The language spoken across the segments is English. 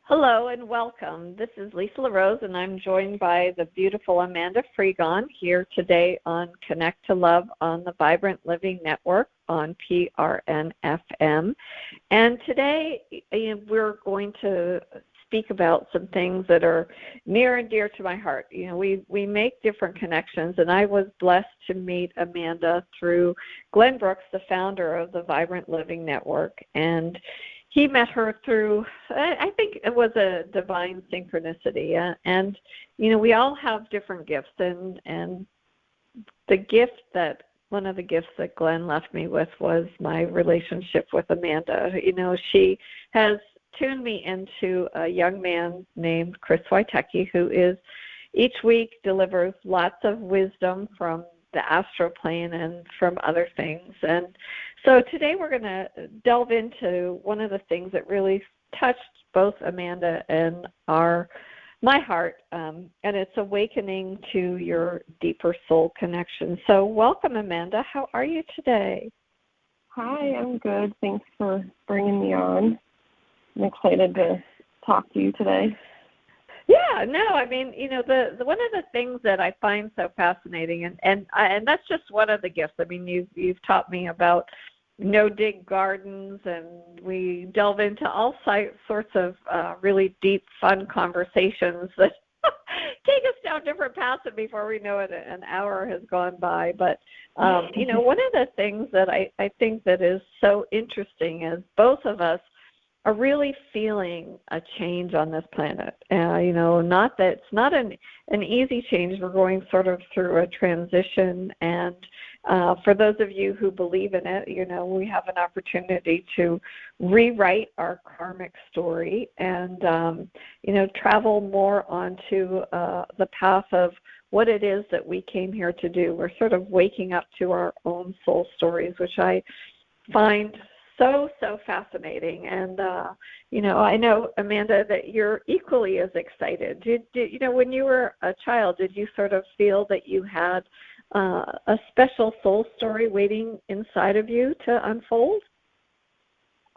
Hello and welcome. This is Lisa LeRose, and I'm joined by the beautiful Amanda Frigon here today on Connect to Love on the Vibrant Living Network on PRN-FM. And today we're going to speak about some things that are near and dear to my heart. You know, we make different connections, and I was blessed to meet Amanda through Glenn Brooks, the founder of the Vibrant Living Network, and he met her through, I think it was a divine synchronicity. And, you know, we all have different gifts. And the gift that, one of the gifts that Glenn left me with was my relationship with Amanda. You know, she has tuned me into a young man named Chris Witecki, who is each week delivers lots of wisdom from the astral plane and from other things. And so today we're going to delve into one of the things that really touched both Amanda and my heart, and it's awakening to your deeper soul connection. So welcome, Amanda. How are you today? Hi, I'm good. Thanks for bringing me on. I'm excited to talk to you today. Yeah, no, I mean, you know, the one of the things that I find so fascinating, and that's just one of the gifts. I mean, you've taught me about no-dig gardens, and we delve into all sorts of really deep, fun conversations that take us down different paths, and before we know it, an hour has gone by. But, you know, one of the things that I think that is so interesting is both of us are really feeling a change on this planet. You know, not that it's not an easy change. We're going sort of through a transition, and for those of you who believe in it, you know, we have an opportunity to rewrite our karmic story and, you know, travel more onto the path of what it is that we came here to do. We're sort of waking up to our own soul stories, which I find so fascinating. And you know, I know, Amanda, that you're equally as excited. Did you know, when you were a child, did you sort of feel that you had a special soul story waiting inside of you to unfold?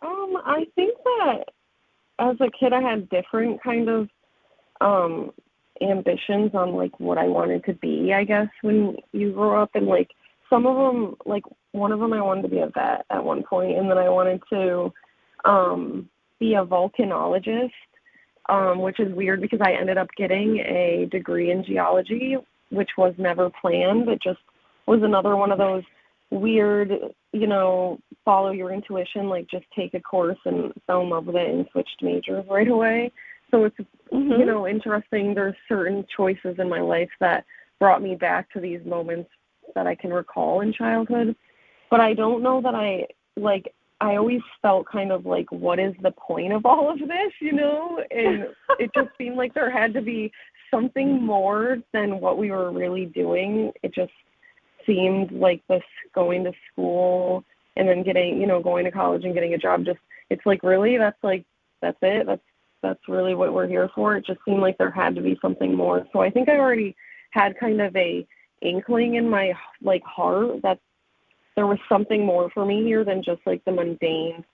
I think that as a kid I had different kind of ambitions on like what I wanted to be, I guess, when you grow up. And like some of them, like one of them, I wanted to be a vet at one point, and then I wanted to be a volcanologist, which is weird because I ended up getting a degree in geology, which was never planned. It just was another one of those weird, you know, follow your intuition, like just take a course and fell in love with it and switched majors right away. So it's, you know, interesting. There's certain choices in my life that brought me back to these moments that I can recall in childhood. But I don't know that I always felt kind of like, what is the point of all of this, you know? And it just seemed like there had to be something more than what we were really doing. It just seemed like this going to school and then getting, you know, going to college and getting a job, just, it's like, really, that's it? That's really what we're here for? It just seemed like there had to be something more. So I think I already had kind of a inkling in my like heart that there was something more for me here than just like the mundane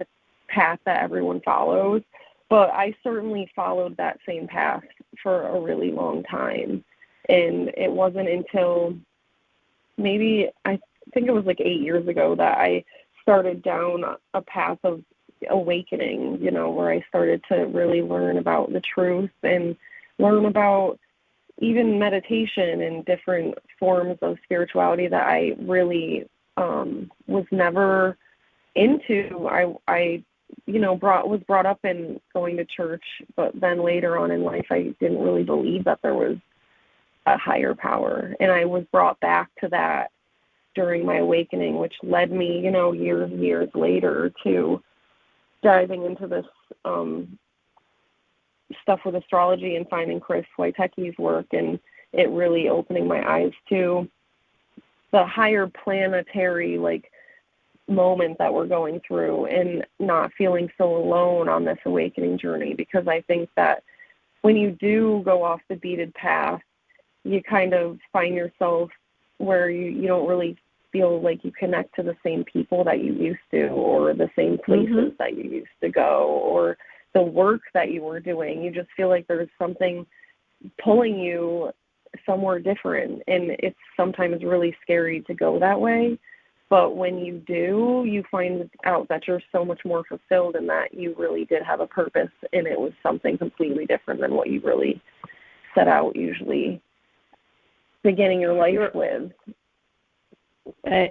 path that everyone follows. But I certainly followed that same path for a really long time. And it wasn't until maybe, I think it was like 8 years ago, that I started down a path of awakening, you know, where I started to really learn about the truth and learn about even meditation and different forms of spirituality that I really was never into. I you know, was brought up in going to church, but then later on in life I didn't really believe that there was a higher power. And I was brought back to that during my awakening, which led me, you know, years later to diving into this stuff with astrology and finding Chris Witecki's work, and it really opening my eyes to the higher planetary like moment that we're going through, and not feeling so alone on this awakening journey. Because I think that when you do go off the beaten path, you kind of find yourself where you don't really feel like you connect to the same people that you used to, or the same places that you used to go, or the work that you were doing. You just feel like there's something pulling you somewhere different, and it's sometimes really scary to go that way. But when you do, you find out that you're so much more fulfilled and that you really did have a purpose, and it was something completely different than what you really set out usually beginning your life with.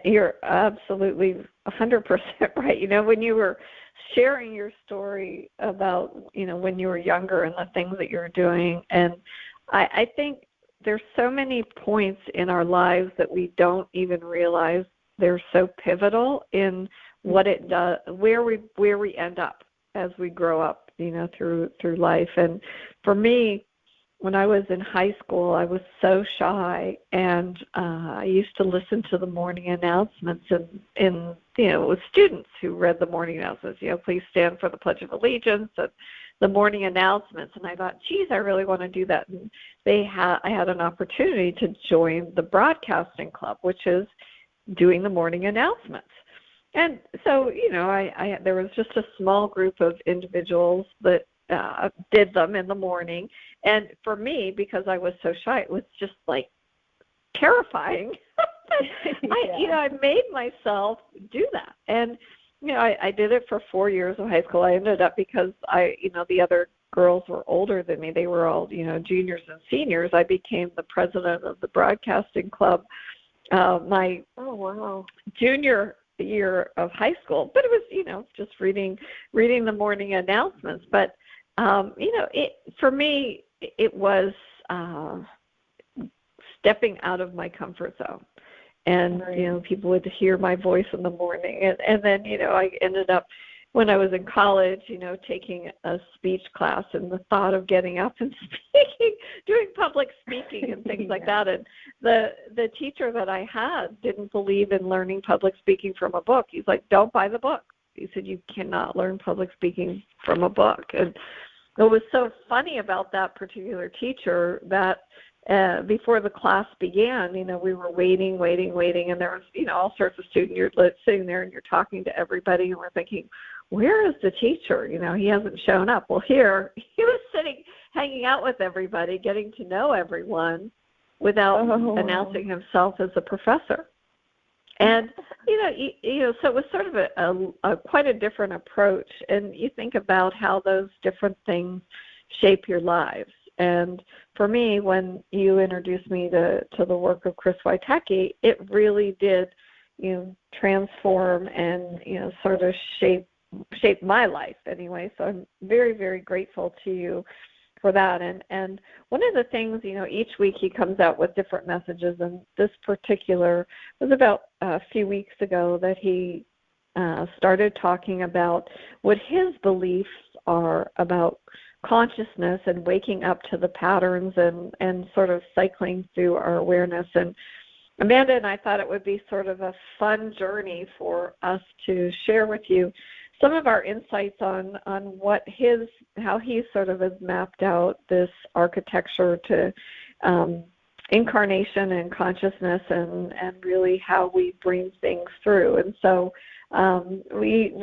You're absolutely 100% right. You know, when you were sharing your story about, you know, when you were younger and the things that you were doing, and I think there's so many points in our lives that we don't even realize they're so pivotal in what it does, where we end up as we grow up, you know, through life. And for me, when I was in high school, I was so shy, and I used to listen to the morning announcements, and you know, with students who read the morning announcements, you know, please stand for the Pledge of Allegiance, and the morning announcements. And I thought, geez, I really want to do that. And I had an opportunity to join the broadcasting club, which is doing the morning announcements. And so, you know, there was just a small group of individuals that did them in the morning. And for me, because I was so shy, it was just like terrifying. I made myself do that. And, you know, I did it for 4 years of high school. I ended up, because the other girls were older than me. They were all, you know, juniors and seniors. I became the president of the broadcasting club my junior year of high school. But it was, you know, just reading the morning announcements. But, you know, for me, it was stepping out of my comfort zone. And, you know, people would hear my voice in the morning. And then, you know, I ended up, when I was in college, you know, taking a speech class, and the thought of getting up and speaking, doing public speaking and things like that. And the teacher that I had didn't believe in learning public speaking from a book. He's like, don't buy the book. He said, you cannot learn public speaking from a book. And what was so funny about that particular teacher, that before the class began, you know, we were waiting, and there was, you know, all sorts of students. You're sitting there and you're talking to everybody, and we're thinking, where is the teacher? You know, he hasn't shown up. Well, here he was sitting, hanging out with everybody, getting to know everyone without announcing himself as a professor. And you know, so it was sort of a quite a different approach. And you think about how those different things shape your lives. And for me, when you introduced me to the work of Chris Witecki, it really did, you know, transform and, you know, sort of shape my life anyway. So I'm very, very grateful to you for that. And one of the things, you know, each week he comes out with different messages, and this particular was about a few weeks ago that he started talking about what his beliefs are about consciousness and waking up to the patterns and sort of cycling through our awareness. And Amanda and I thought it would be sort of a fun journey for us to share with you some of our insights on how he sort of has mapped out this architecture to incarnation and consciousness, and really how we bring things through. And so we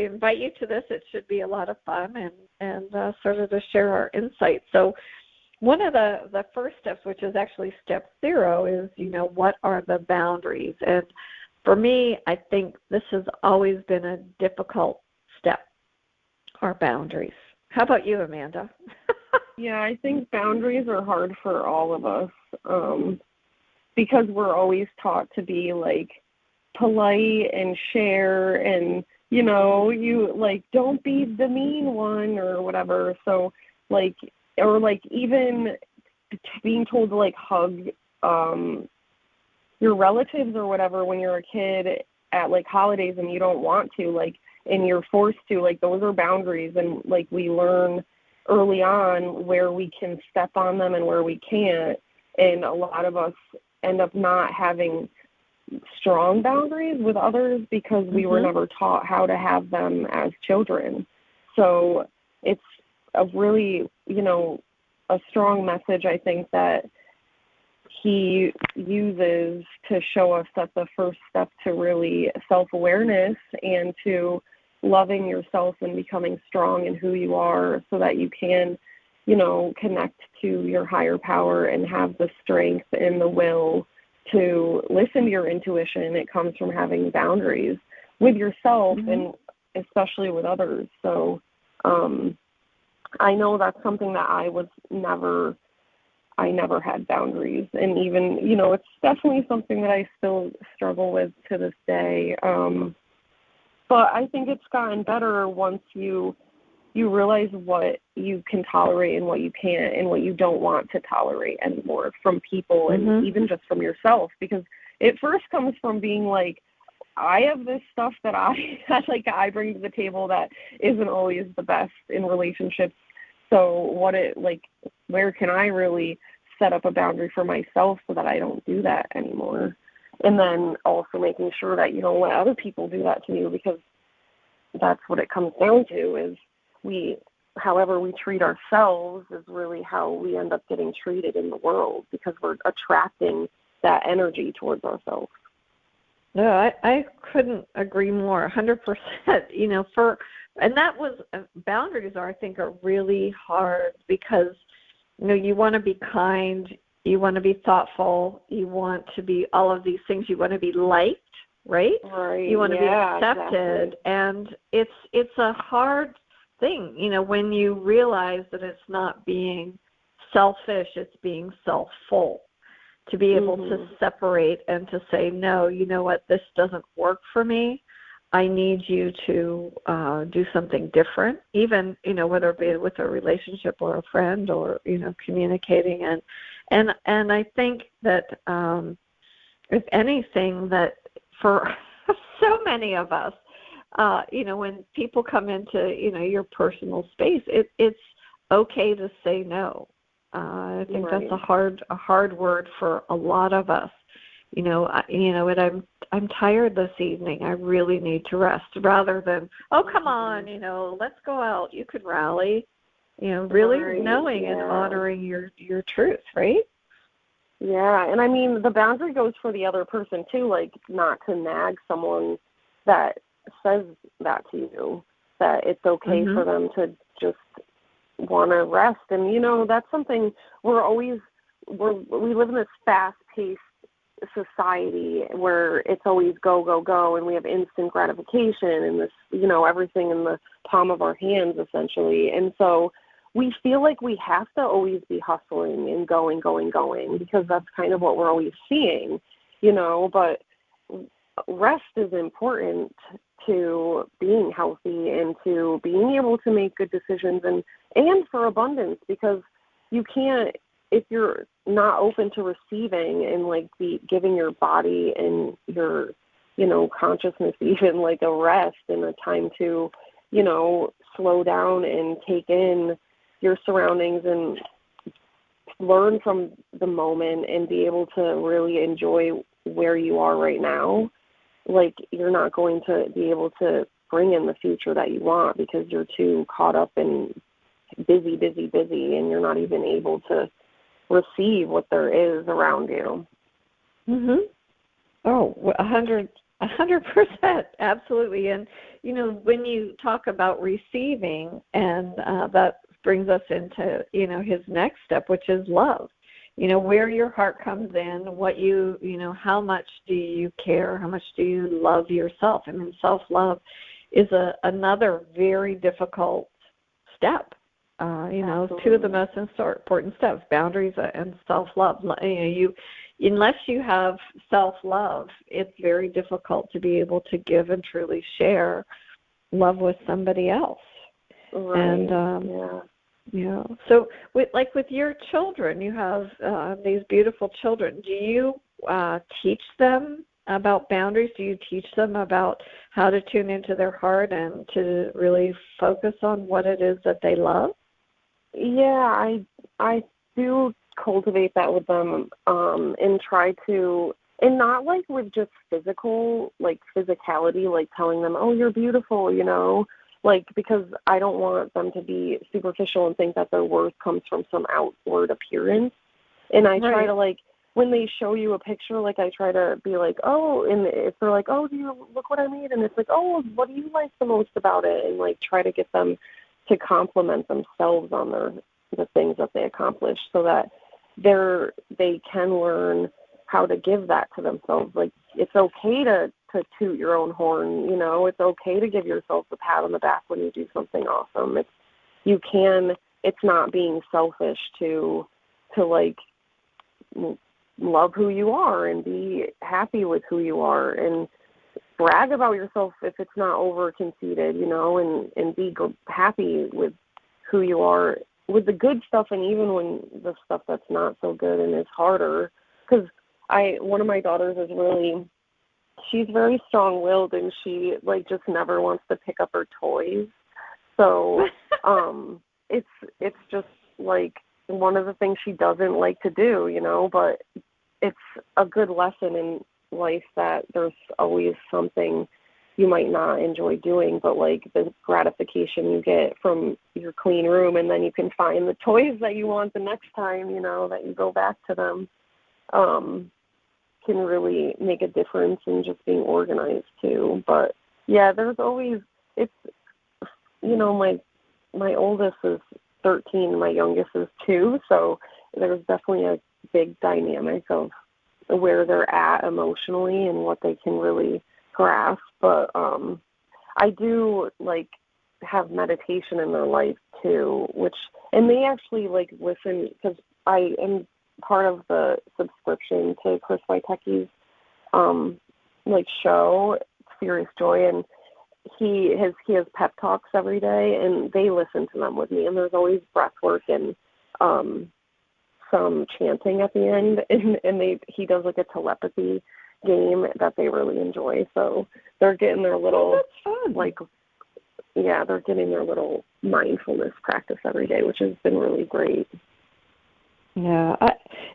invite you to this. It should be a lot of fun and sort of to share our insights. So one of the first steps, which is actually step 0, is, you know, what are the boundaries? And for me, I think this has always been a difficult step, our boundaries. How about you, Amanda? Yeah, I think boundaries are hard for all of us because we're always taught to be, like, polite and share and, you know, you, like, don't be the mean one or whatever. So, like, or, like, even being told to, like, hug your relatives or whatever when you're a kid at, like, holidays and you don't want to, like, and you're forced to, like, those are boundaries. And, like, we learn early on where we can step on them and where we can't. And a lot of us end up not having strong boundaries with others because we were never taught how to have them as children. So it's a really, you know, a strong message, I think, that he uses to show us that the first step to really self-awareness and to loving yourself and becoming strong in who you are so that you can, connect to your higher power and have the strength and the will to listen to your intuition. It comes from having boundaries with yourself and especially with others. So I know that's something that I never had boundaries. And even, it's definitely something that I still struggle with to this day. But I think it's gotten better once you realize what you can tolerate and what you can't and what you don't want to tolerate anymore from people and even just from yourself. Because it first comes from being like, I have this stuff that I bring to the table that isn't always the best in relationships. So where can I really set up a boundary for myself so that I don't do that anymore? And then also making sure that you don't let other people do that to you, because that's what it comes down to is however we treat ourselves is really how we end up getting treated in the world, because we're attracting that energy towards ourselves. No, I couldn't agree more, 100%. And that was, boundaries are, I think, are really hard because, you want to be kind, you want to be thoughtful, you want to be all of these things, you want to be liked, right? Right. You want to be accepted, exactly. And it's a hard thing, when you realize that it's not being selfish, it's being self-full. To be able to separate and to say, no, you know what, this doesn't work for me. I need you to do something different, even, whether it be with a relationship or a friend or, communicating. And I think that, if anything, that for so many of us, when people come into, your personal space, it's okay to say no. I think that's a hard word for a lot of us. And I'm tired this evening. I really need to rest, rather than, oh, come on, let's go out. You could rally. Really knowing and honoring your truth, right? Yeah, and I mean the boundary goes for the other person too, like not to nag someone that says that to you, that it's okay for them to just want to rest. And that's something we live in this fast-paced society where it's always go, go, go, and we have instant gratification and this, everything in the palm of our hands essentially. And so we feel like we have to always be hustling and going, because that's kind of what we're always seeing, but rest is important to being healthy and to being able to make good decisions and for abundance, because you can't, if you're not open to receiving and giving your body and your, consciousness even a rest and a time to, slow down and take in your surroundings and learn from the moment and be able to really enjoy where you are right now, you're not going to be able to bring in the future that you want because you're too caught up in busy, and you're not even able to receive what there is around you. Oh, 100%, absolutely. And when you talk about receiving, and that brings us into his next step, which is love. Where your heart comes in, what how much do you care, how much do you love yourself? I mean, self-love is another very difficult step. Two of the most important steps, boundaries and self-love. Unless you have self-love, it's very difficult to be able to give and truly share love with somebody else. Right. And so with your children, you have these beautiful children. Do you teach them about boundaries? Do you teach them about how to tune into their heart and to really focus on what it is that they love? Yeah, I do cultivate that with them, and try to, and not with just physicality, telling them, oh, you're beautiful, because I don't want them to be superficial and think that their worth comes from some outward appearance. And I try to when they show you a picture, like I try to be like, oh, and if they're like, oh, do you look what I made? And it's like, oh, what do you like the most about it? And like try to get them to compliment themselves on the things that they accomplish, so that they can learn how to give that to themselves. Like it's okay to toot your own horn, you know, it's okay to give yourself a pat on the back when you do something awesome. It's not being selfish to like love who you are and be happy with who you are and brag about yourself if it's not over conceited, you know, and be happy with who you are, with the good stuff, and even when the stuff that's not so good and is harder. Because one of my daughters is she's very strong-willed, and she like just never wants to pick up her toys. So it's just like one of the things she doesn't like to do, you know, but it's a good lesson in life that there's always something you might not enjoy doing, but like the gratification you get from your clean room, and then you can find the toys that you want the next time, you know, that you go back to them, can really make a difference in just being organized too. But yeah, there's always, it's, you know, my oldest is 13, my youngest is 2, so there's definitely a big dynamic of where they're at emotionally and what they can really grasp. But I do like have meditation in their life too, and they actually like listen, because I am part of the subscription to Chris Wojtecki's like show, Serious Joy, and he has pep talks every day, and they listen to them with me, and there's always breath work and some chanting at the end, and he does like a telepathy game that they really enjoy. So they're getting their little they're getting their little mindfulness practice every day, which has been really great. Yeah,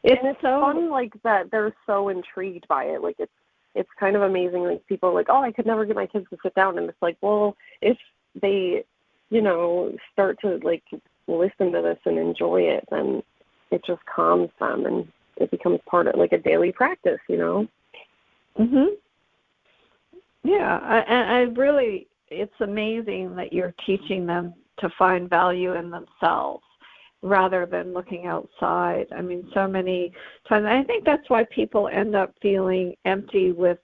it's so fun, like that they're so intrigued by it. Like it's kind of amazing. Like people are like, oh, I could never get my kids to sit down, and it's like, well, if they, you know, start to like listen to this and enjoy it, then it just calms them, and it becomes part of like a daily practice, you know. Mhm. Yeah, I really, it's amazing that you're teaching them to find value in themselves rather than looking outside. I mean, so many times, I think that's why people end up feeling empty with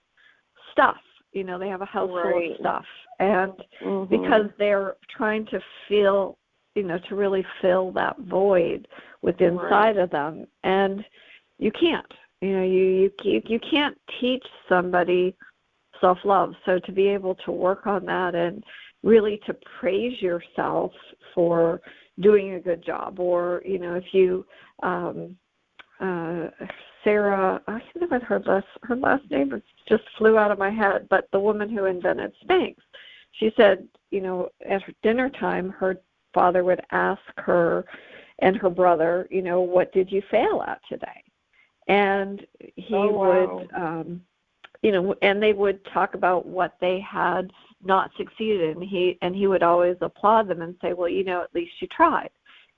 stuff. You know, they have a house full of stuff, and because they're trying to feel, you know, to really fill that void within inside of them, and you can't. You know, you can't teach somebody self-love. So to be able to work on that and really to praise yourself for doing a good job, or, you know, if you, Sarah, I can't remember her last name, it just flew out of my head, but the woman who invented Spanx, she said, you know, at dinner time, her father would ask her and her brother, you know, what did you fail at today? And he would, you know, and they would talk about what they had not succeeded in. And he would always applaud them and say, well, you know, at least you tried.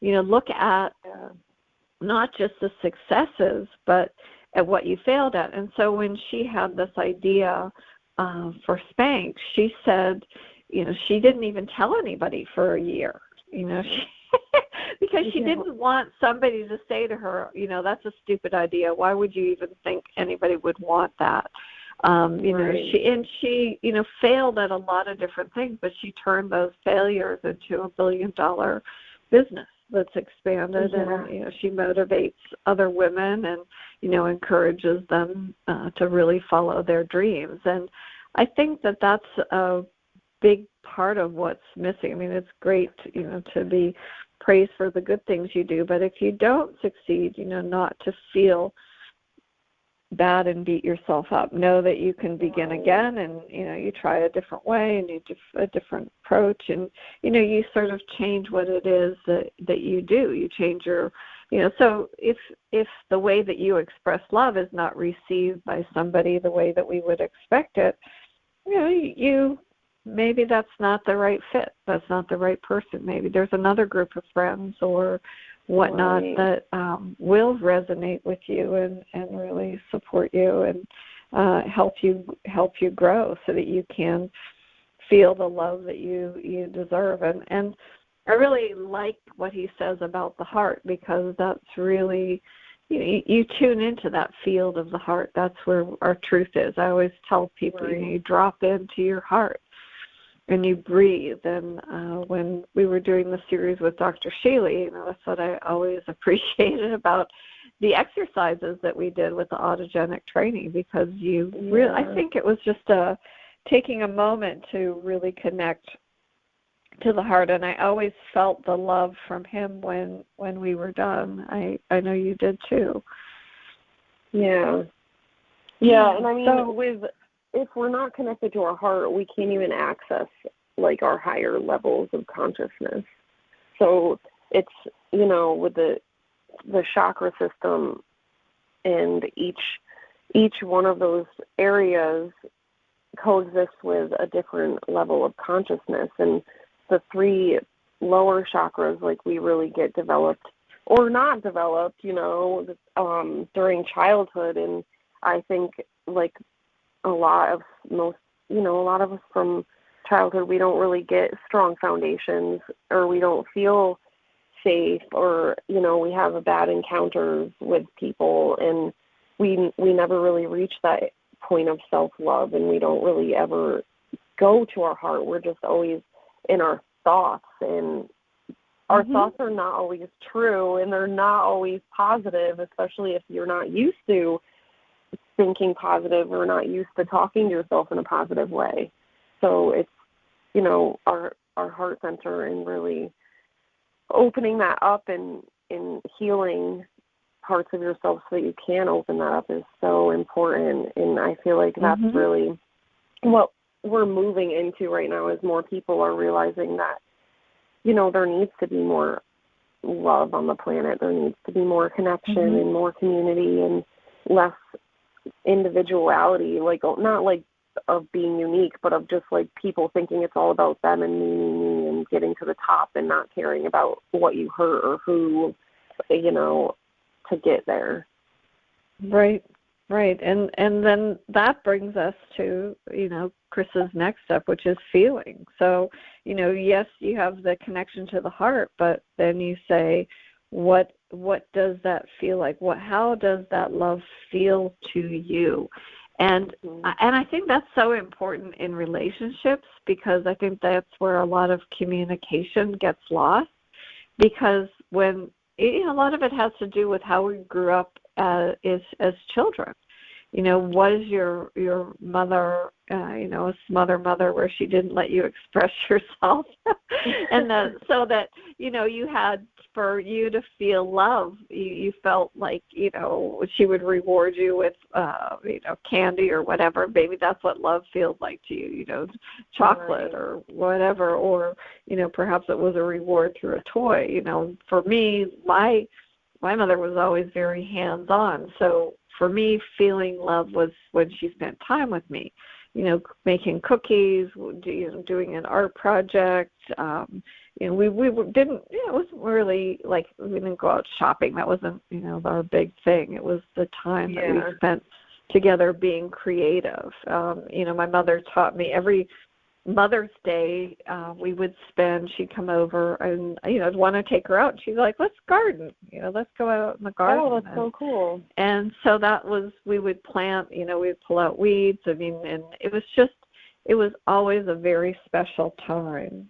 You know, look at not just the successes, but at what you failed at. And so when she had this idea for Spanx, she said, you know, she didn't even tell anybody for a year, you know, because she didn't want somebody to say to her, you know, that's a stupid idea. Why would you even think anybody would want that? You know, she, you know, failed at a lot of different things, but she turned those failures into $1 billion business that's expanded, and, you know, she motivates other women and, you know, encourages them to really follow their dreams. And I think that that's a big part of what's missing. I mean, it's great, you know, to be praised for the good things you do, but if you don't succeed, you know, not to feel bad and beat yourself up. Know that you can begin again, and, you know, you try a different way and you do a different approach, and, you know, you sort of change what it is that you do. You change your, you know, so if the way that you express love is not received by somebody the way that we would expect it, you know, maybe that's not the right fit. That's not the right person. Maybe there's another group of friends or whatnot that will resonate with you and really support you and help you grow so that you can feel the love that you deserve. And I really like what he says about the heart, because that's really, you tune into that field of the heart. That's where our truth is. I always tell people, Right. you drop into your heart and you breathe. And when we were doing the series with Dr. Shealy, that's what I always appreciated about the exercises that we did with the autogenic training, because I think it was just taking a moment to really connect to the heart. And I always felt the love from him when we were done. I know you did too. Yeah. Yeah, and I mean, if we're not connected to our heart, we can't even access like our higher levels of consciousness. So it's, with the chakra system, and each one of those areas coexists with a different level of consciousness. And the 3 lower chakras, like, we really get developed or not developed, during childhood. And I think, like, a lot of us from childhood, we don't really get strong foundations, or we don't feel safe, or, we have bad encounters with people, and we never really reach that point of self-love, and we don't really ever go to our heart. We're just always in our thoughts, and our thoughts are not always true, and they're not always positive, especially if you're not used to thinking positive or not used to talking to yourself in a positive way. So it's, our heart center, and really opening that up and healing parts of yourself so that you can open that up is so important. And I feel like that's really what we're moving into right now, as more people are realizing that, there needs to be more love on the planet. There needs to be more connection and more community and less individuality, like, not like of being unique, but of just like people thinking it's all about them and me and getting to the top and not caring about what you hurt or who, to get there. Right. And then that brings us to, Chris's next step, which is feeling. So, yes, you have the connection to the heart, but then you say, what does that feel like? How does that love feel to you? And I think that's so important in relationships, because I think that's where a lot of communication gets lost, because when a lot of it has to do with how we grew up as children. Was your mother, a smother mother where she didn't let you express yourself, and so that you had, for you to feel love, you felt like she would reward you with candy or whatever. Maybe that's what love feels like to you, chocolate or whatever, or perhaps it was a reward through a toy. For me, my mother was always very hands-on, so for me, feeling love was when she spent time with me, making cookies, doing an art project. We didn't, it wasn't really like, we didn't go out shopping. That wasn't, our big thing. It was the time that we spent together being creative. My mother taught me every Mother's Day, she'd come over, and I'd want to take her out. She's like, let's garden, let's go out in the garden. Oh, that's so cool. And so that was, we would plant, we'd pull out weeds. And it was always a very special time,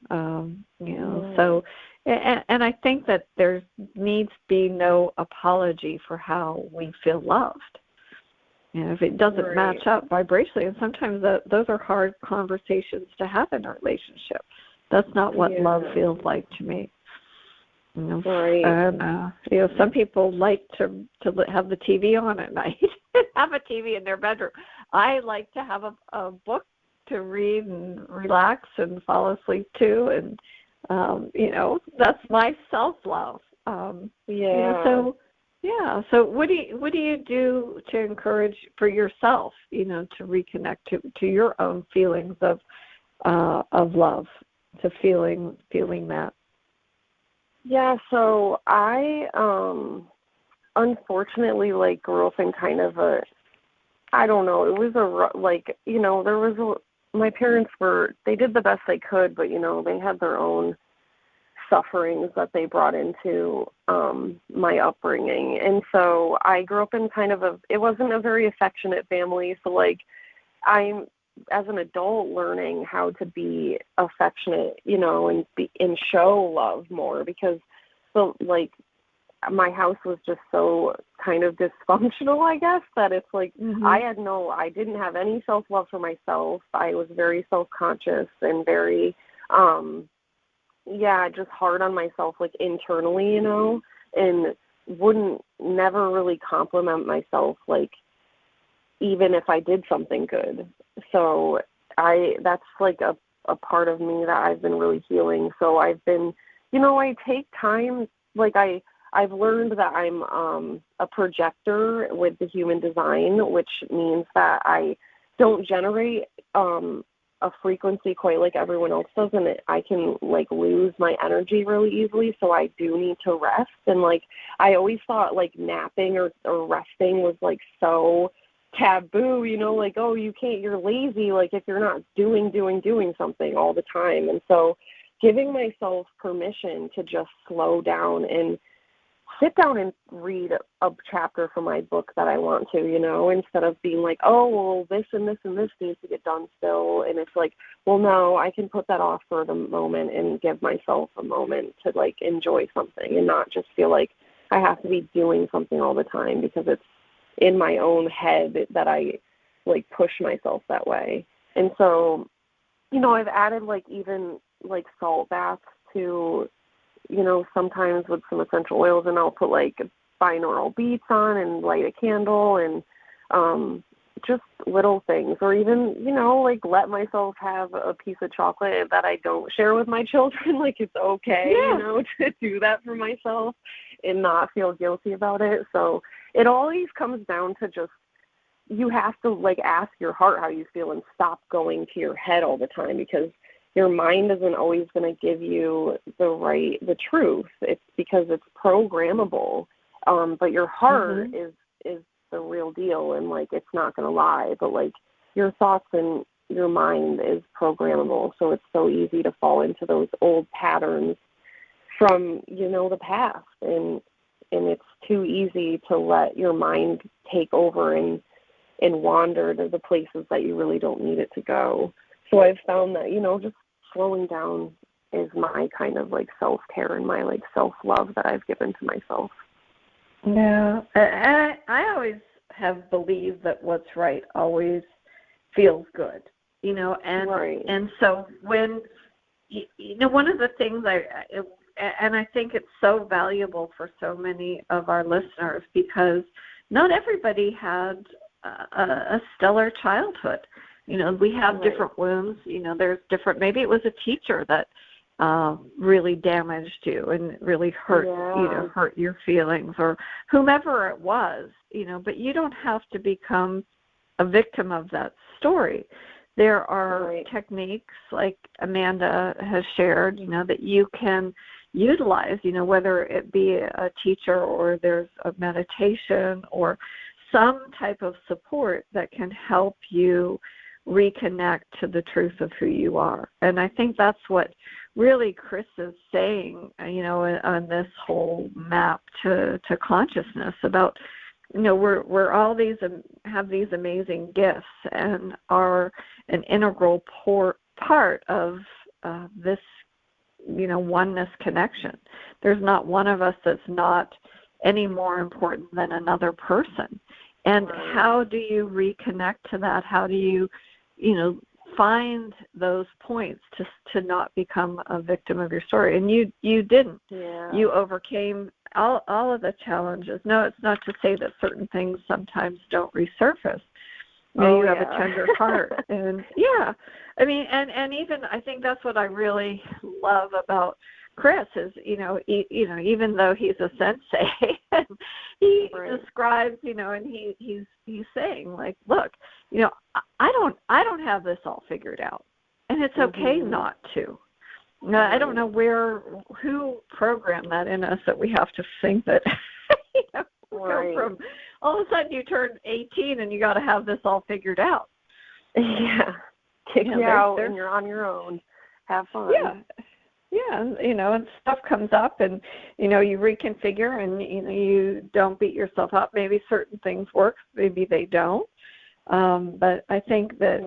So, and I think that there needs to be no apology for how we feel loved. If it doesn't match up vibrationally, and sometimes those are hard conversations to have in a relationship. That's not what love feels like to me. And some people like to have the TV on at night, have a TV in their bedroom. I like to have a book to read and relax and fall asleep to, and that's my self-love. So what do you do to encourage for yourself, to reconnect to your own feelings of love, to feeling that? Yeah, so I unfortunately, like, grew up in kind of a, I don't know, it was a, like, you know, there was my parents they did the best they could, but, you know, they had their own sufferings that they brought into my upbringing. And so I grew up in kind of it wasn't a very affectionate family. So, like, I'm, as an adult, learning how to be affectionate, you know, and show love more, because, so, like, my house was just so kind of dysfunctional, I guess, that it's like I didn't have any self-love for myself. I was very self-conscious and very, just hard on myself, like, internally, you know, and wouldn't never really compliment myself, like, even if I did something good. So that's like a part of me that I've been really healing. So I've been, you know, I take time, like, I've learned that I'm a projector with the human design, which means that I don't generate a frequency quite like everyone else does, and I can, like, lose my energy really easily, so I do need to rest. And, like, I always thought, like, napping or resting was, like, so taboo, you know, like, oh, you can't, you're lazy, like, if you're not doing something all the time. And so giving myself permission to just slow down and sit down and read a chapter from my book that I want to, you know, instead of being like, oh, well, this and this and this needs to get done still. And it's like, well, no, I can put that off for the moment and give myself a moment to, like, enjoy something and not just feel like I have to be doing something all the time because it's in my own head that I, like, push myself that way. And so, you know, I've added, like, even, like, salt baths to, you know, sometimes with some essential oils, and I'll put, like, binaural beats on and light a candle and just little things. Or even, you know, like, let myself have a piece of chocolate that I don't share with my children. Like, it's okay, you know, to do that for myself and not feel guilty about it. So it always comes down to just, you have to, like, ask your heart how you feel and stop going to your head all the time, because your mind isn't always going to give you the truth. It's because it's programmable. But your heart is the real deal, and, like, it's not going to lie. But, like, your thoughts and your mind is programmable, so it's so easy to fall into those old patterns from, you know, the past. And it's too easy to let your mind take over and wander to the places that you really don't need it to go. So I've found that, you know, just slowing down is my kind of, like, self-care and my, like, self-love that I've given to myself. Yeah. I always have believed that what's right always feels good, you know, and so when, you know, one of the things I think it's so valuable for so many of our listeners, because not everybody had a stellar childhood. You know, we have different wounds. You know, there's different, maybe it was a teacher that really damaged you and really hurt, you know, hurt your feelings, or whomever it was, you know, but you don't have to become a victim of that story. There are techniques, like Amanda has shared, you know, that you can utilize, you know, whether it be a teacher or there's a meditation or some type of support that can help you reconnect to the truth of who you are. And I think that's what really Chris is saying, you know, on this whole map to consciousness about, you know, we're all have these amazing gifts and are an integral part of this, you know, oneness connection. There's not one of us that's not any more important than another person. And how do you reconnect to that? How do you, you know, find those points to not become a victim of your story? And you didn't. Yeah. You overcame all of the challenges. No, it's not to say that certain things sometimes don't resurface. You know, you have a tender heart. And I mean, and even I think that's what I really love about Chris is, you know, even though he's a sensei, he describes, you know, and he's saying, like, look, you know, I don't have this all figured out, and it's okay not to. I don't know who programmed that in us that we have to think that, you know, Right. Go from all of a sudden you turn 18 and you got to have this all figured out. Yeah. Kick you out and you're on your own. Have fun. Yeah, and stuff comes up and, you reconfigure and, you don't beat yourself up. Maybe certain things work, maybe they don't. But I think that,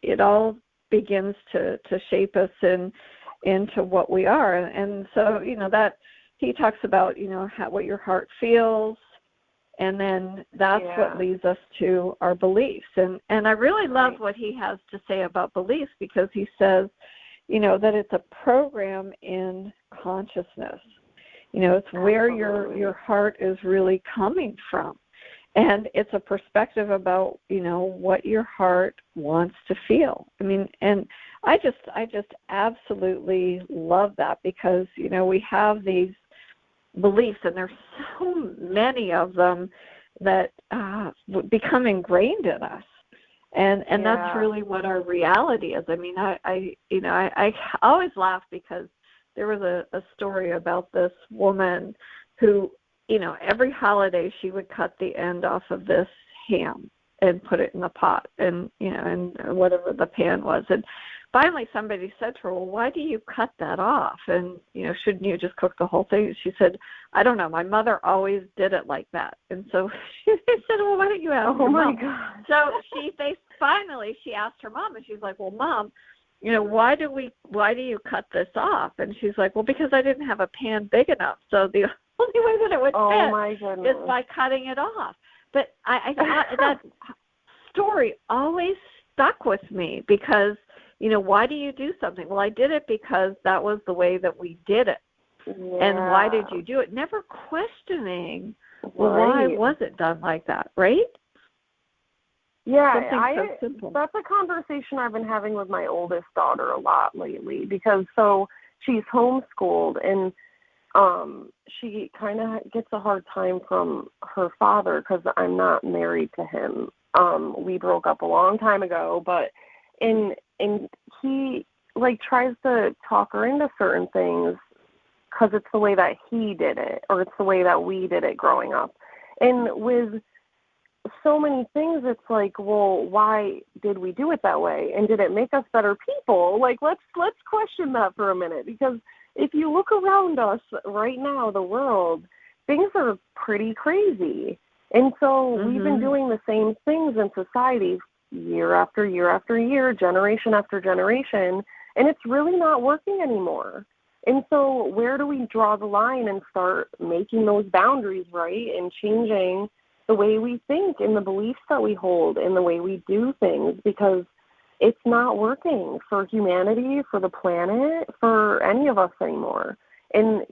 it all begins to shape us into what we are. And so, that he talks about, what your heart feels, and then that's what leads us to our beliefs. And I really love what he has to say about beliefs, because he says, that it's a program in consciousness. It's where your heart is really coming from. And it's a perspective about, what your heart wants to feel. I mean, and I just absolutely love that, because, we have these beliefs, and there's so many of them that become ingrained in us. And that's really what our reality is. I mean, I always laugh, because there was a story about this woman who, every holiday she would cut the end off of this ham and put it in the pot and whatever the pan was. And finally somebody said to her, well, why do you cut that off? And, shouldn't you just cook the whole thing? She said, I don't know. My mother always did it like that. And so they said, well, why don't you ask your mom? God. So finally she asked her mom, and she's like, well, Mom, why do you cut this off? And she's like, well, because I didn't have a pan big enough. So the only way that it would fit is by cutting it off. But I that story always stuck with me, because, why do you do something? Well, I did it because that was the way that we did it. Yeah. And why did you do it? Never questioning, well, why was it done like that, right? Yeah, that's a conversation I've been having with my oldest daughter a lot lately, because she's homeschooled, and she kind of gets a hard time from her father, because I'm not married to him. We broke up a long time ago, but and he tries to talk her into certain things, because it's the way that he did it, or it's the way that we did it growing up. And with so many things, it's like, well, why did we do it that way? And did it make us better people? Let's question that for a minute, because if you look around us right now, the world, things are pretty crazy. And so we've been doing the same things in society year after year after year, generation after generation, and it's really not working anymore. And so where do we draw the line and start making those boundaries right, and changing the way we think and the beliefs that we hold and the way we do things, because it's not working for humanity, for the planet, for any of us anymore. And,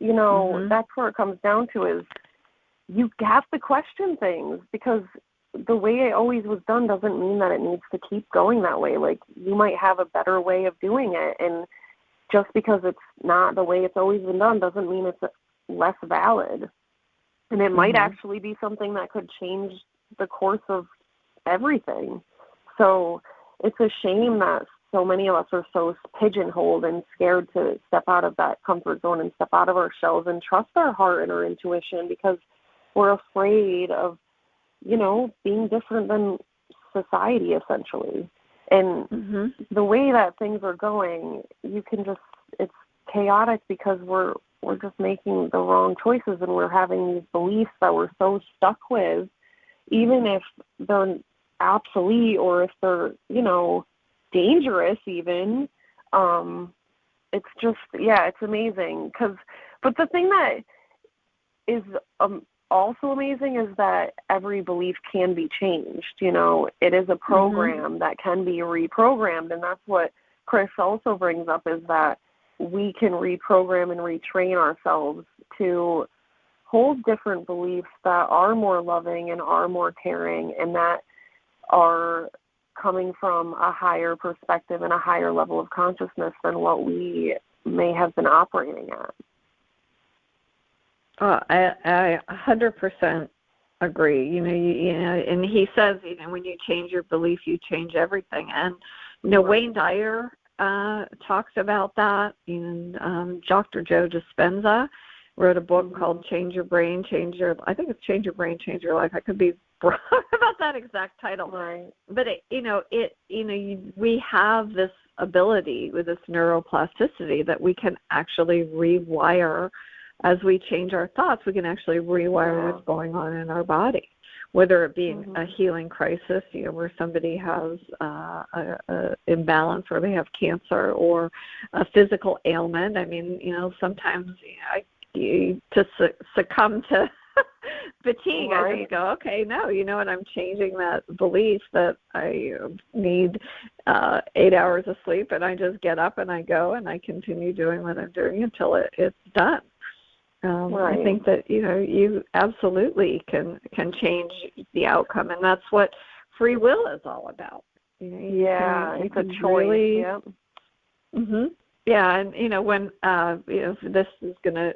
that's where it comes down to, is you have to question things, because the way it always was done doesn't mean that it needs to keep going that way. You might have a better way of doing it, and just because it's not the way it's always been done doesn't mean it's less valid. And it might actually be something that could change the course of everything. So it's a shame that so many of us are so pigeonholed and scared to step out of that comfort zone and step out of our shells and trust our heart and our intuition, because we're afraid of, being different than society, essentially. And the way that things are going, it's chaotic, because we're just making the wrong choices, and we're having these beliefs that we're so stuck with, even if they're obsolete or if they're, dangerous even. It's just, it's amazing. But the thing that is also amazing is that every belief can be changed. It is a program that can be reprogrammed, and that's what Chris also brings up, is that we can reprogram and retrain ourselves to hold different beliefs that are more loving and are more caring, and that are coming from a higher perspective and a higher level of consciousness than what we may have been operating at. I 100% agree. And he says, when you change your belief, you change everything. And, Wayne Dyer talks about that, and Dr. Joe Dispenza. wrote a book called Change Your Brain, I think it's Change Your Brain, Change Your Life. I could be wrong about that exact title. Right. But we have this ability with this neuroplasticity that we can actually rewire. As we change our thoughts, we can actually rewire what's going on in our body, whether it be a healing crisis, where somebody has a imbalance, or they have cancer, or a physical ailment. I mean, sometimes to succumb to fatigue, I just go, okay, no, you know what, I'm changing that belief that I need 8 hours of sleep, and I just get up and I go and I continue doing what I'm doing until it's done. I think that you absolutely can change the outcome, and that's what free will is all about. It's a choice. Really, yep. Yeah, and when this is gonna,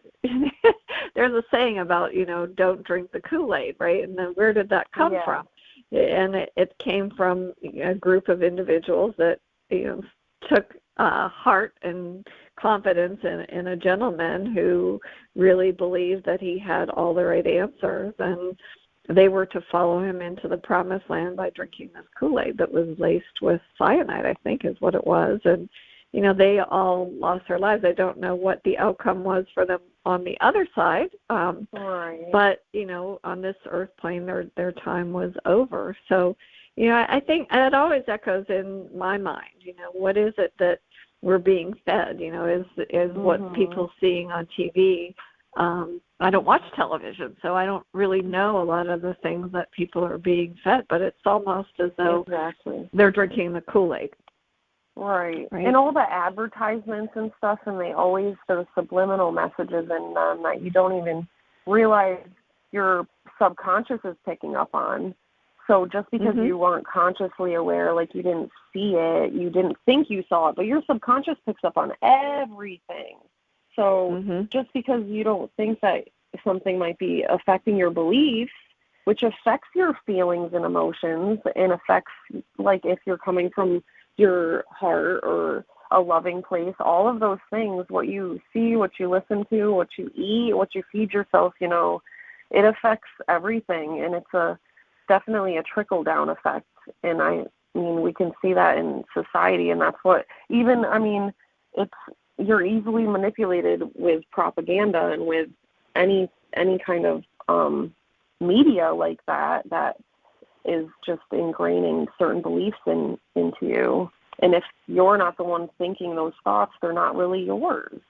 there's a saying about don't drink the Kool-Aid, right? And then where did that come from? And it came from a group of individuals that took heart and confidence in a gentleman who really believed that he had all the right answers, and they were to follow him into the promised land by drinking this Kool-Aid that was laced with cyanide, I think is what it was. And they all lost their lives. I don't know what the outcome was for them on the other side, but on this earth plane their time was over. So I think it always echoes in my mind, what is it that we're being fed, is what people seeing on TV. I don't watch television, so I don't really know a lot of the things that people are being fed, but it's almost as though they're drinking the Kool-Aid. Right. And all the advertisements and stuff, and there's subliminal messages in them that you don't even realize your subconscious is picking up on. So just because you weren't consciously aware, like you didn't see it, you didn't think you saw it, but your subconscious picks up on everything. So just because you don't think that something might be affecting your beliefs, which affects your feelings and emotions, and affects, like, if you're coming from your heart or a loving place, all of those things, what you see, what you listen to, what you eat, what you feed yourself, it affects everything, and it's definitely a trickle-down effect. And I mean, we can see that in society, and that's what you're easily manipulated with propaganda and with any kind of media like that is just ingraining certain beliefs into you. And if you're not the one thinking those thoughts, they're not really yours.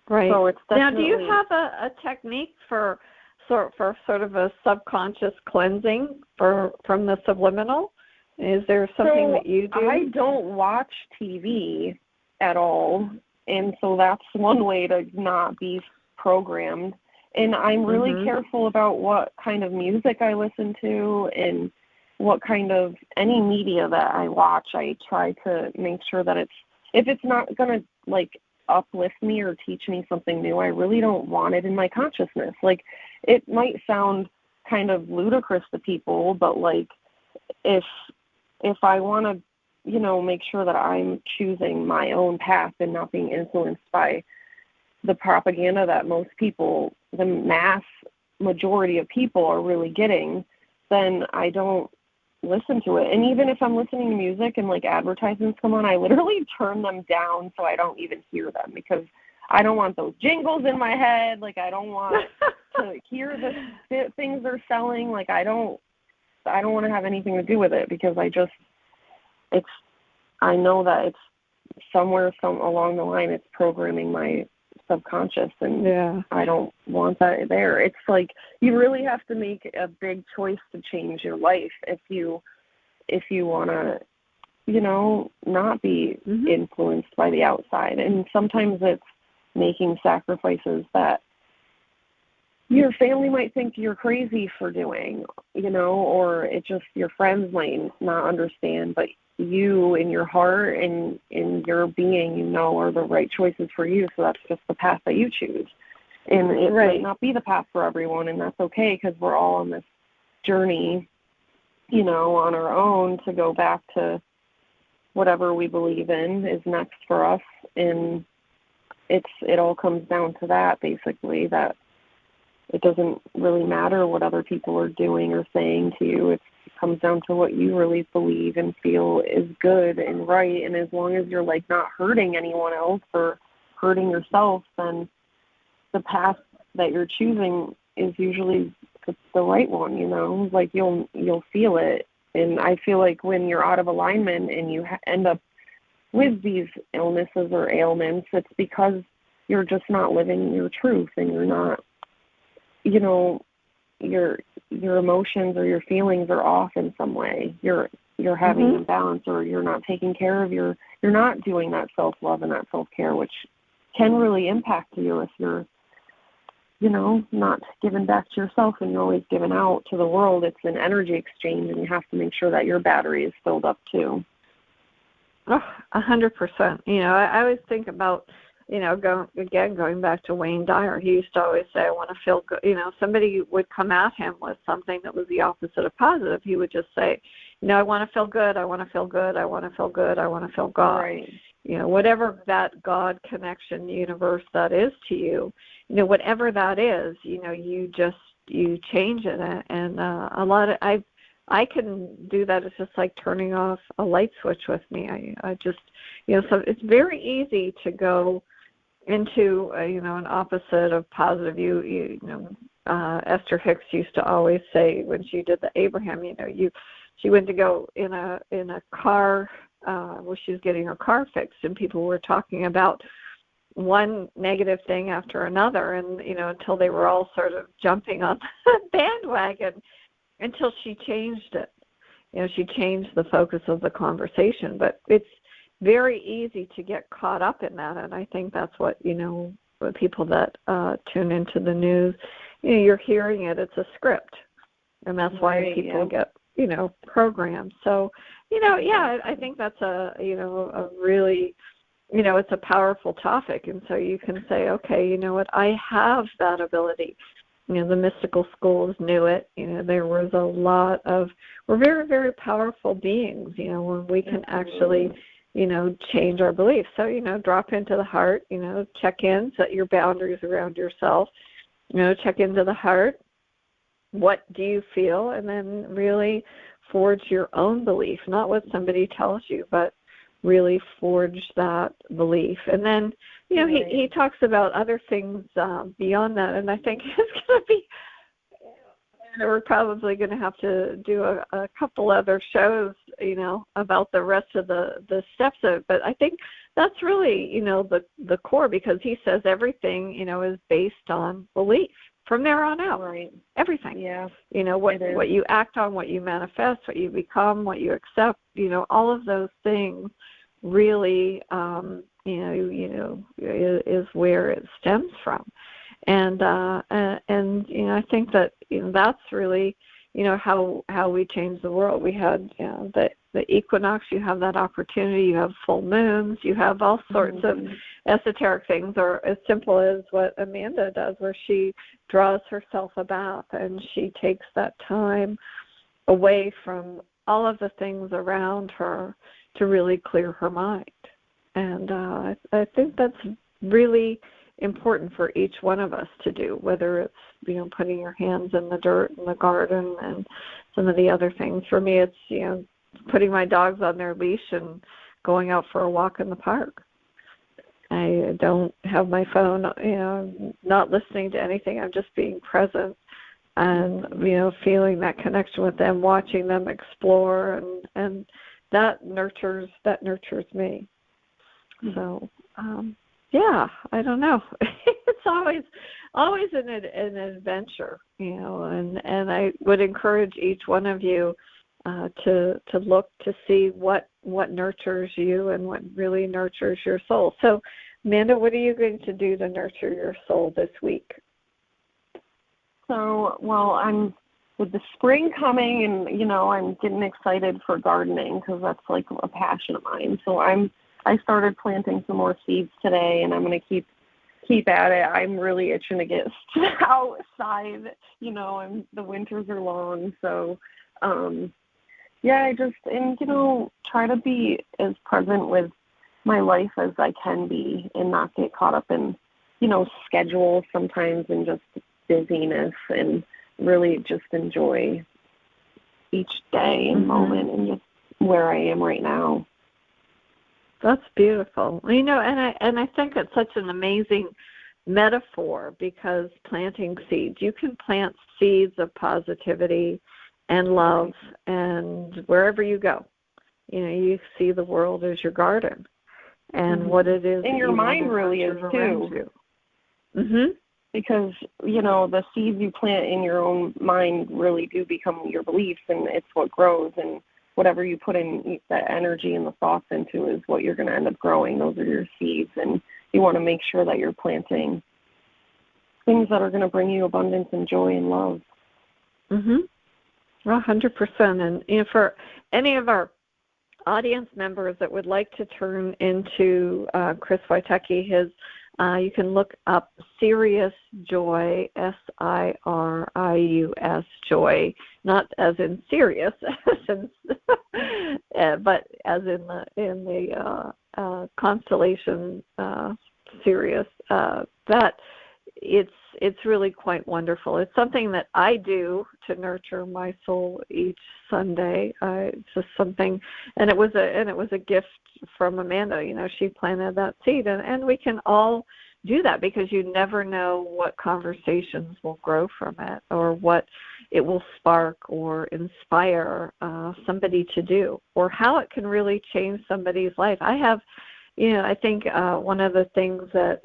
Right. So it's definitely... Now, do you have a technique for sort of a subconscious cleansing from the subliminal? Is there something that you do? I don't watch TV at all, and so that's one way to not be programmed. And I'm really careful about what kind of music I listen to and what kind of any media that I watch. I try to make sure that if it's not going to like uplift me or teach me something new, I really don't want it in my consciousness. Like, it might sound kind of ludicrous to people, but like if I want to, make sure that I'm choosing my own path and not being influenced by the propaganda that most people, the mass majority of people, are really getting, then I don't listen to it. And even if I'm listening to music and like advertisements come on, I literally turn them down so I don't even hear them, because I don't want those jingles in my head. Like, I don't want to hear the things they're selling. Like, I don't want to have anything to do with it, because I know that it's somewhere along the line it's programming my subconscious, and I don't want that there. It's like you really have to make a big choice to change your life if you want to, not be influenced by the outside. And sometimes it's making sacrifices that your family might think you're crazy for doing, or it just your friends might not understand, but you in your heart and in your being, are the right choices for you. So that's just the path that you choose. And it might not be the path for everyone, and that's okay, because we're all on this journey, on our own to go back to whatever we believe in is next for us. And it all comes down to that, basically, that it doesn't really matter what other people are doing or saying to you. It comes down to what you really believe and feel is good and right. And as long as you're like not hurting anyone else or hurting yourself, then the path that you're choosing is usually the right one, you know, like you'll feel it. And I feel like when you're out of alignment and you end up with these illnesses or ailments, it's because you're just not living your truth, and you're not, you know, your emotions or your feelings are off in some way. You're having imbalance, or you're not taking care of you're not doing that self-love and that self-care, which can really impact you if you're, you know, not giving back to yourself and you're always giving out to the world. It's an energy exchange, and you have to make sure that your battery is filled up too. 100%. You know, I always think about, you know, going back to Wayne Dyer. He used to always say, I want to feel good. You know, somebody would come at him with something that was the opposite of positive. He would just say, you know, I want to feel good. I want to feel good. I want to feel good. I want to feel God. Right. You know, whatever that God connection universe that is to you, you know, whatever that is, you know, you change it. And a lot of, I can do that. It's just like turning off a light switch with me. I just, you know, so it's very easy to go into, you know, an opposite of positive. You know, Esther Hicks used to always say when she did the Abraham, you know, she went to go in a car, where she was getting her car fixed, and people were talking about one negative thing after another, and, you know, until they were all sort of jumping on the bandwagon, until she changed it. You know, she changed the focus of the conversation. But it's very easy to get caught up in that, and I think that's what, you know, with people that tune into the news, you know, you're hearing it. It's a script, and that's why people get, you know, programmed. So, you know, yeah, I think that's a really, you know, it's a powerful topic. And so you can say, okay, you know what, I have that ability. You know, the mystical schools knew it. You know, there was a lot of, we're very, very powerful beings, you know, when we can actually, you know, change our beliefs. So, you know, drop into the heart, you know, check in, set your boundaries around yourself, you know, check into the heart. What do you feel? And then really forge your own belief, not what somebody tells you, but really forge that belief. And then, you know, he talks about other things beyond that, and I think it's going to be, and we're probably going to have to do a couple other shows, you know, about the rest of the steps of it. But I think that's really, you know, the core, because he says everything, you know, is based on belief. From there on out, everything. Yeah. You know, what you act on, what you manifest, what you become, what you accept, you know, all of those things really, you know, is where it stems from. And you know, I think that, you know, that's really, you know, how we change the world. We had, you know, the equinox, you have that opportunity, you have full moons, you have all sorts of esoteric things, or as simple as what Amanda does, where she draws herself a bath and she takes that time away from all of the things around her to really clear her mind. And I think that's really important for each one of us to do, whether it's, you know, putting your hands in the dirt in the garden and some of the other things. For me, it's, you know, putting my dogs on their leash and going out for a walk in the park. I don't have my phone, you know, not listening to anything. I'm just being present and, you know, feeling that connection with them, watching them explore, and that nurtures me. So, yeah, I don't know. It's always an adventure, you know, and I would encourage each one of you to look to see what nurtures you and what really nurtures your soul. So, Amanda, what are you going to do to nurture your soul this week? So, well, I'm with the spring coming, and, you know, I'm getting excited for gardening because that's like a passion of mine. So I started planting some more seeds today, and I'm going to keep at it. I'm really itching to get outside. You know, the winters are long, so yeah, and, you know, try to be as present with my life as I can be and not get caught up in, schedule sometimes and just busyness, and really just enjoy each day and moment and just where I am right now. That's beautiful. And I think it's such an amazing metaphor, because planting seeds, you can plant seeds of positivity and love, and wherever you go, you see the world as your garden, and what it is. And your mind really is too. Because, the seeds you plant in your own mind really do become your beliefs, and it's what grows, and whatever you put in that energy and the thoughts into is what you're going to end up growing. Those are your seeds, and you want to make sure that you're planting things that are going to bring you abundance and joy and love. 100%. And for any of our audience members that would like to turn into Chris Wojtecki, you can look up Sirius Joy, Sirius Joy, not as in Sirius, but as in the constellation Sirius. That it's really quite wonderful. It's something that I do to nurture my soul each Sunday. It's just something, and it was a gift from Amanda. She planted that seed, and we can all do that, because you never know what conversations will grow from it, or what it will spark or inspire somebody to do, or how it can really change somebody's life. I think one of the things that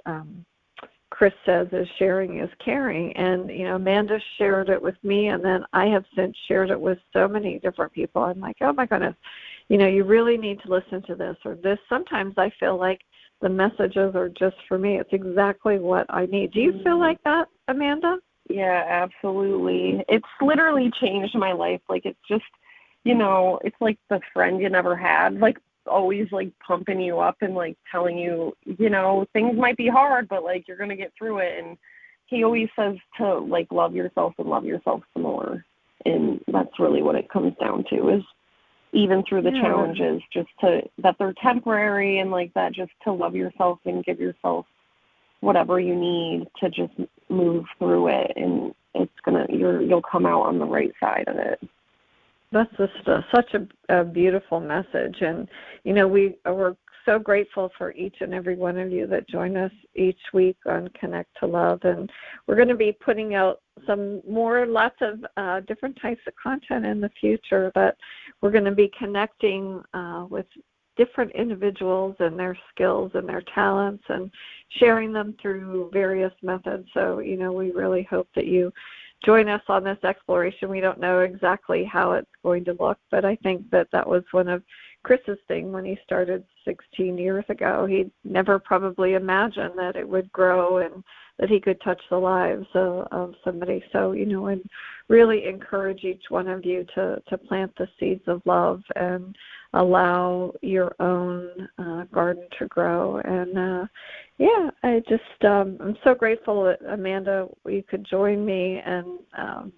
Chris says is sharing is caring, and Amanda shared it with me, and then I have since shared it with so many different people. I'm like, oh my goodness, you really need to listen to this or this. Sometimes I feel like the messages are just for me. It's exactly what I need. Do you feel like that, Amanda? Yeah, absolutely. It's literally changed my life. Like, it's just, it's like the friend you never had, like always like pumping you up and like telling you, things might be hard, but like you're going to get through it. And he always says to like love yourself and love yourself some more. And that's really what it comes down to, is even through the challenges, just that they're temporary, and like that, just to love yourself and give yourself whatever you need to just move through it, and you'll come out on the right side of it. That's just such a beautiful message, and we're so grateful for each and every one of you that join us each week on Connect to Love, and we're going to be putting out lots of different types of content in the future, that we're going to be connecting with different individuals and their skills and their talents, and sharing them through various methods. So, we really hope that you join us on this exploration. We don't know exactly how it's going to look, but I think that was one of Chris's thing when he started 16 years ago. He never probably imagined that it would grow and that he could touch the lives of somebody. So, and really encourage each one of you to plant the seeds of love and allow your own garden to grow. And I'm so grateful that, Amanda, you could join me, and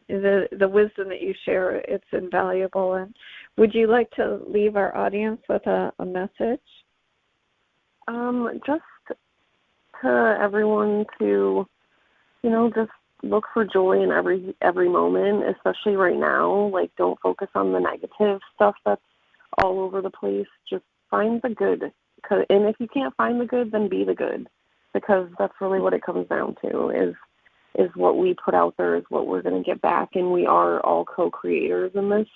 the wisdom that you share, it's invaluable. And would you like to leave our audience with a message? Just to everyone to, just look for joy in every moment, especially right now. Like, don't focus on the negative stuff that's all over the place. Just find the good. And if you can't find the good, then be the good, because that's really what it comes down to, is what we put out there is what we're going to get back. And we are all co-creators in this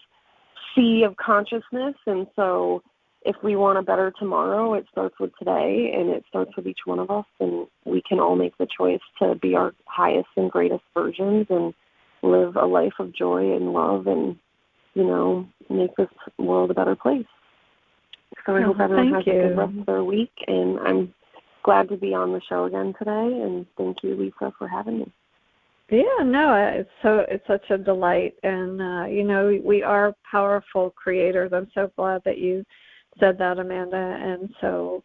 sea of consciousness. And so if we want a better tomorrow, it starts with today, and it starts with each one of us. And we can all make the choice to be our highest and greatest versions and live a life of joy and love, and, make this world a better place. So I hope everyone has a good rest of their week, and I'm glad to be on the show again today, and thank you, Lisa, for having me. Yeah, no, it's such a delight, and we are powerful creators. I'm so glad that you said that, Amanda. And so,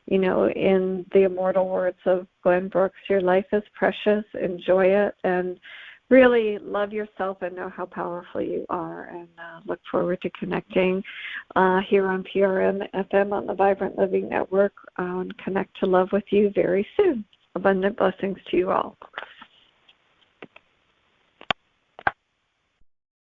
in the immortal words of Glenn Brooks, your life is precious, enjoy it, and really love yourself and know how powerful you are, and look forward to connecting here on PRM FM on the Vibrant Living Network and Connect to Love with you very soon. Abundant blessings to you all.